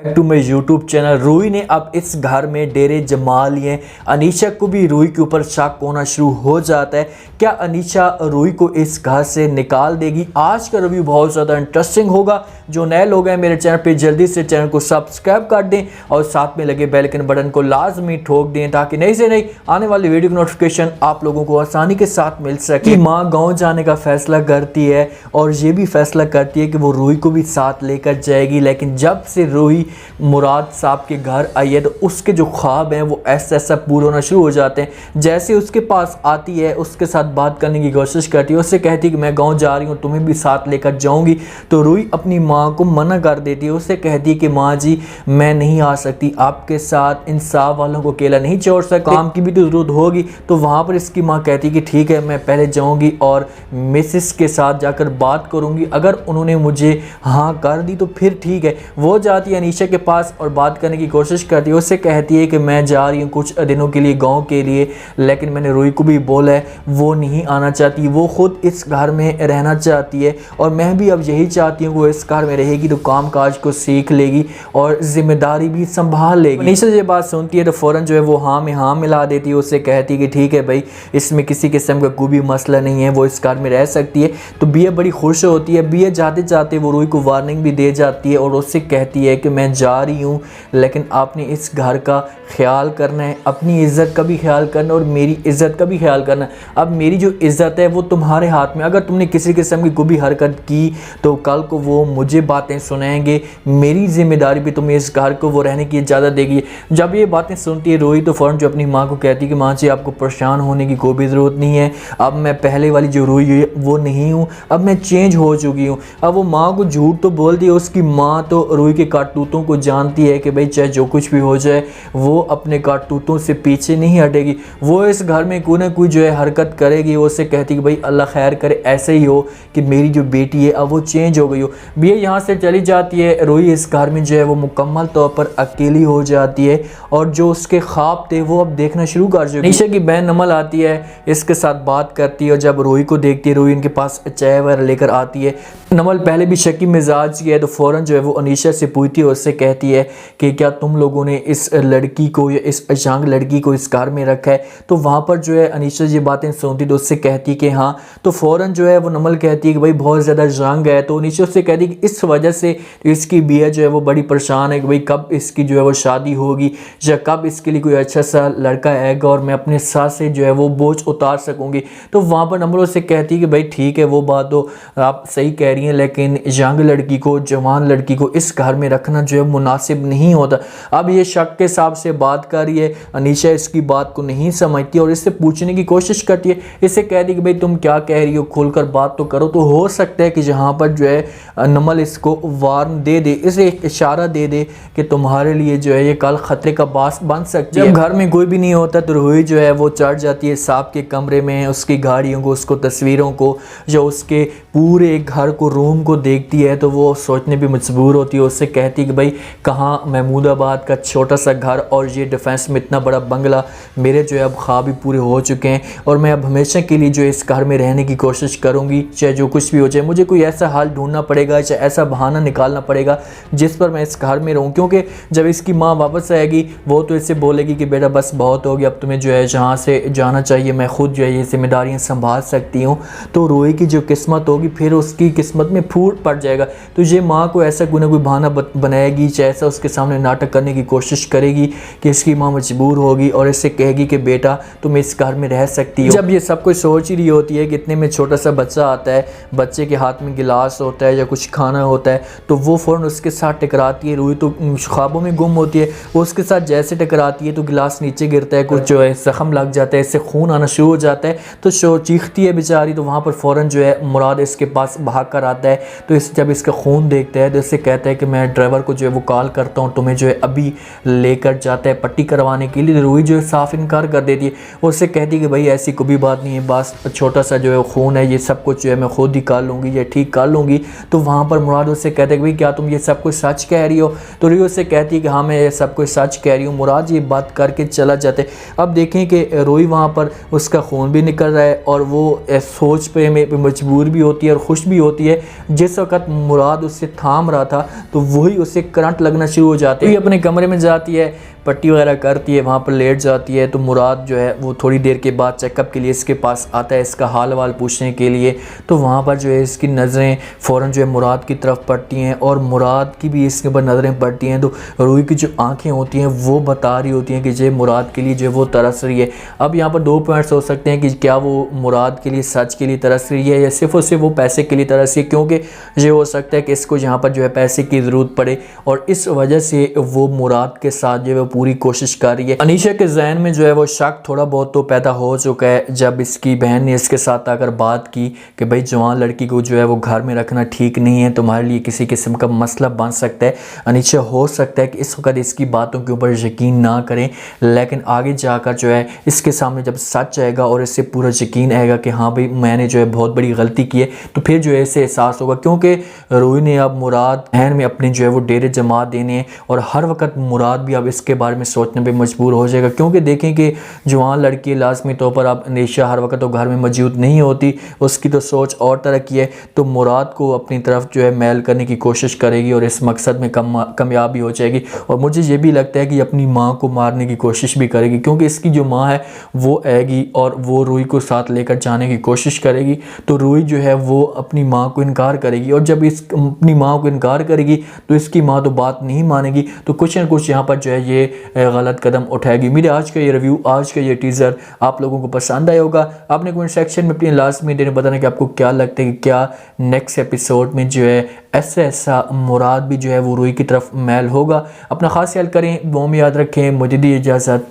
To my YouTube channel. Ruhi ने अब इस घर में डेरे जमा लिए। अनीशा को भी रूही के ऊपर शक होना शुरू हो जाता है। क्या अनीशा रूही को इस घर से निकाल देगी? आज का रिव्यू बहुत ज़्यादा इंटरेस्टिंग होगा। जो नए लोग हैं मेरे चैनल पे जल्दी से चैनल को सब्सक्राइब कर दें और साथ में लगे बेल आइकन बटन को लाजमी ठोक दें ताकि नई से नई आने वाली वीडियो की नोटिफिकेशन आप लोगों को आसानी के साथ मिल सके। माँ गाँव जाने का फैसला करती है और ये भी फैसला करती है कि वो रूही को भी साथ लेकर जाएगी। लेकिन जब से रूही मुराद साहब के घर आई है तो उसके जो ख्वाब हैं वो ऐसा ऐसा पूरे होना शुरू हो जाते हैं। जैसे उसके पास आती है उसके साथ बात करने की कोशिश करती है, उससे कहती है कि मैं गांव जा रही हूँ, तुम्हें भी साथ लेकर जाऊंगी। तो रूही अपनी माँ को मना कर देती है, उससे कहती है कि माँ जी मैं नहीं आ सकती आपके साथ, इंसाफ वालों को अकेला नहीं छोड़ सकती, काम की भी तो ज़रूरत होगी। तो वहाँ पर इसकी माँ कहती है कि ठीक है मैं पहले जाऊँगी और मिसेस के साथ जाकर बात करूँगी, अगर उन्होंने मुझे हाँ कर दी तो फिर ठीक है। वो जाती है अनीशा के पास और बात करने की कोशिश करती है, उससे कहती है कि मैं जा रही हूँ कुछ दिनों के लिए गांव के लिए, लेकिन मैंने रूही को भी बोला है वो नहीं आना चाहती, वो खुद इस घर में रहना चाहती है और मैं भी अब यही चाहती हूँ वो इस घर में रहेगी तो काम काज को सीख लेगी और जिम्मेदारी भी संभाल लेगी। अनीशा ये बात सुनती है तो फ़ौरन जो है वो हाँ में हाँ मिला देती है, उससे कहती है कि ठीक है भाई इसमें किसी किस्म का कोई भी मसला नहीं है, वो इस घर में रह सकती है। तो बिया बड़ी खुश होती है। बिया जाते जाते वो रूही को वार्निंग भी दे जाती है और उससे कहती है कि मैं जा रही हूँ लेकिन आपने इस घर का ख्याल करना है, अपनी इज़्ज़त का भी ख्याल करना और मेरी इज़्ज़त का भी ख्याल करना। अब मेरी जो इज़्ज़त है वो तुम्हारे हाथ में, अगर तुमने किसी किस्म की कोई भी हरकत की तो कल को वो मुझे बातें सुनाएंगे, मेरी जिम्मेदारी भी तुम्हें इस घर को वो रहने की इजाज़त देगी। जब ये बातें सुनती है रूही तो फ़ौरन जो अपनी माँ को कहती है कि माँ जी आपको परेशान होने की कोई भी ज़रूरत नहीं है, अब मैं पहले वाली जो रूही है वो नहीं हूँ, अब मैं चेंज हो चुकी हूँ। अब वो माँ को झूठ तो बोलती है, उसकी माँ तो रूही के कारतूतों को जानती है कि भाई चाहे जो कुछ भी हो जाए वो अपने कारतूतों से पीछे नहीं हटेगी, वो इस घर में कोई ना कोई जो है हरकत करेगी। वो उससे कहती है कि भाई अल्लाह खैर करे ऐसे ही हो कि मेरी जो बेटी है अब वो चेंज हो गई हो। बिया यहाँ से चली जाती है। रूही इस घर में जो है वो मुकम्मल तौर पर अकेली हो जाती है और जो उसके ख्वाब थे वो अब देखना शुरू कर चुकी है। अनीशा की बहन नमल आती है, इसके साथ बात करती है और जब रूही को देखती है रूही इनके पास चाय वगैरह लेकर आती है। नमल पहले भी शकी मिजाज की है तो फ़ौरन जो है वो अनीशा से पूछती है, उससे कहती है कि क्या तुम लोगों ने इस लड़की को या इस अचांक लड़की को इस घर में रखा है? तो वहाँ पर जो है अनीशा ये बातें सुनती तो उससे कहती है कि हाँ। तो फ़ौरन जो है वो नमल कहती है कि भाई बहुत ज़्यादा जंग है। तो अनीशा उससे कहती है कि इस वजह से इसकी बिया जो है वो बड़ी परेशान है कि भाई कब इसकी जो है वो शादी होगी या कब इसके लिए कोई अच्छा सा लड़का आएगा और मैं अपने साथ से जो है वो बोझ उतार सकूँगी। तो वहाँ पर नमल उससे कहती है कि भाई ठीक है वो बात तो आप सही कह रही हैं, लेकिन यंग लड़की को, जवान लड़की को इस घर में रखना जो है मुनासिब नहीं होता। अब ये शक के हिसाब से बात कर रही है। अनीशा इसकी बात को नहीं समझती और इससे पूछने की कोशिश करती है, इससे कहती है कि भाई तुम क्या कह रही हो, खुलकर बात तो करो। तो हो सकता है कि जहाँ पर जो है नमल इसको वार्न दे दे, इसे एक इशारा दे दे कि तुम्हारे लिए जो है ये कल खतरे का बास बन सकती है। जब घर में कोई भी नहीं होता तो रूही जो है वो चढ़ जाती है साहब के कमरे में, उसकी गाड़ियों को, उसको तस्वीरों को, जो उसके पूरे घर को, रूम को देखती है तो वो सोचने भी मजबूर होती है। उससे कहती है कि भाई कहाँ महमूदाबाद का छोटा सा घर और ये डिफेंस में इतना बड़ा बंगला, मेरे जो है अब ख्वाब भी पूरे हो चुके हैं और मैं अब हमेशा के लिए जो इस घर में रहने की कोशिश करूँगी, चाहे जो कुछ भी हो जाए। मुझे कोई ऐसा हाल ढूंढना पड़ेगा, चाहे ऐसा बहाना निकालना पड़ेगा जिस पर मैं इस घर में रहूँ, क्योंकि जब इसकी माँ वापस आएगी वो तो इससे बोलेगी कि बेटा बस बहुत हो गया, अब तुम्हें जो है जहाँ से जाना चाहिए, मैं खुद जो है ये जिम्मेदारियाँ संभाल सकती हूँ। तो रूही की जो किस्मत होगी फिर उसकी किस्मत में फूट पड़ जाएगा। तो ये माँ को ऐसा कोई ना कोई बहाना बनाएगी, चाहे ऐसा उसके सामने नाटक करने की कोशिश करेगी कि इसकी माँ मजबूर होगी और इससे कहेगी कि बेटा तुम इस घर में रह सकती हो। जब ये सब कुछ सोच ही रही होती है कि इतने में छोटा सा बच्चा आता है, बच्चे के हाथ में गिलास होता है या कुछ खाना होता है तो वो फ़ौरन उसके साथ टकराती है। रूही तो ख्वाबों में गुम होती है, वो उसके साथ जैसे टकराती है तो गिलास नीचे गिरता है, कुछ जो है जख्म लग जाता है, इससे खून आना शुरू हो जाता है तो चीखती है बेचारी। तो वहाँ पर फ़ौरन जो है मुराद इसके पास भाग कर आता है। तो इस जब इसका खून देखता है तो इससे कहता है कि मैं ड्राइवर को जो है वो कॉल करता हूँ, तुम्हें जो है अभी लेकर जाता है पट्टी करवाने के लिए। रूही जो है साफ इनकार कर देती है, उससे कहती है कि भाई ऐसी कोई भी बात नहीं है, बस छोटा सा जो है खून है, ये सब कुछ जो है मैं खुद ही कर लूँगी या ठीक कर लूँगी। तो वहाँ पर मुराद उससे कहते हैं कि भाई क्या तुम ये सब कुछ सच कह रही हो? तो रूही उससे कहती है कि हाँ मैं ये सब कुछ सच कह रही हूँ। मुराद ये बात करके चला जाते। अब देखें कि रूही वहाँ पर उसका खून भी निकल रहा है और वो सोच पे में मजबूर भी होती है और खुश भी होती है। जिस वक्त मुराद उससे थाम रहा था तो वही उसे करंट लगना शुरू हो जाते हैं। अपने कमरे में जाती है, पट्टी वगैरह करती है, वहाँ पर लेट जाती है। तो मुराद जो है वो थोड़ी देर के बाद चेकअप के लिए इसके पास आता है, इसका हाल वाल पूछने के लिए। तो वहाँ पर जो है इसकी नज़रें फ़ौरन जो है मुराद की तरफ पड़ती हैं और मुराद की भी इसके ऊपर नज़रें पड़ती हैं। तो रूही की जो आंखें होती हैं वो बता रही होती हैं कि जो मुराद के लिए जो है वो तरस रही है। अब यहाँ पर 2 पॉइंट्स हो सकते हैं कि क्या वो मुराद के लिए, सच के लिए तरस रही है या सिर्फ और सिर्फ वो पैसे के लिए तरस रही है, क्योंकि ये हो सकता है कि इसको यहाँ पर जो है पैसे की ज़रूरत पड़े और इस वजह से वो मुराद के साथ जो है पूरी कोशिश कर रही है। अनीशा के जहन में जो है वो शक थोड़ा बहुत तो पैदा हो चुका है जब इसकी बहन ने इसके साथ आकर बात की कि भाई जवान लड़की को जो है वो घर में रखना ठीक नहीं है, तुम्हारे लिए किसी किस्म का मसला बन सकता है। अनीशा हो सकता है कि इस वक्त इसकी बातों के ऊपर यकीन ना करें, लेकिन आगे जाकर जो है इसके सामने जब सच आएगा और इससे पूरा यकीन आएगा कि हाँ भाई मैंने जो है बहुत बड़ी गलती की है, तो फिर जो है इसे एहसास होगा। क्योंकि रूही ने अब मुराद बहन में अपने जो है वो डेरे जमा देने हैं और हर वक्त मुराद भी अब इसके बारे में सोचने पे मजबूर हो जाएगा। क्योंकि देखें कि जवान लड़की लाजमी तौर पर अब अनीशा हर वक्त तो घर में मौजूद नहीं होती, उसकी तो सोच और तरह की है। तो मुराद को अपनी तरफ जो है मैल करने की कोशिश करेगी और इस मकसद में कामयाब भी हो जाएगी। और मुझे ये भी लगता है कि अपनी माँ को मारने की कोशिश भी करेगी, क्योंकि इसकी जो माँ है वो आएगी और वो रूही को साथ लेकर जाने की कोशिश करेगी। तो रूही जो है वो अपनी माँ को इनकार करेगी और जब इस अपनी माँ को इनकार करेगी तो इसकी माँ तो बात नहीं मानेगी, तो कुछ ना कुछ यहाँ पर जो है ये गलत कदम उठाएगी। मेरे आज का ये रिव्यू, आज का ये टीज़र आप लोगों को पसंद आया होगा। आपने कमेंट सेक्शन में अपनी लाजमी देने बताना कि आपको क्या लगता है कि क्या नेक्स्ट एपिसोड में जो है ऐसा मुराद भी जो है वो रूही की तरफ मैल होगा। अपना खास ख्याल करें, वो में याद रखें। मुझे दी इजाज़त,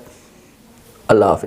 अल्लाह हाफ़िज़।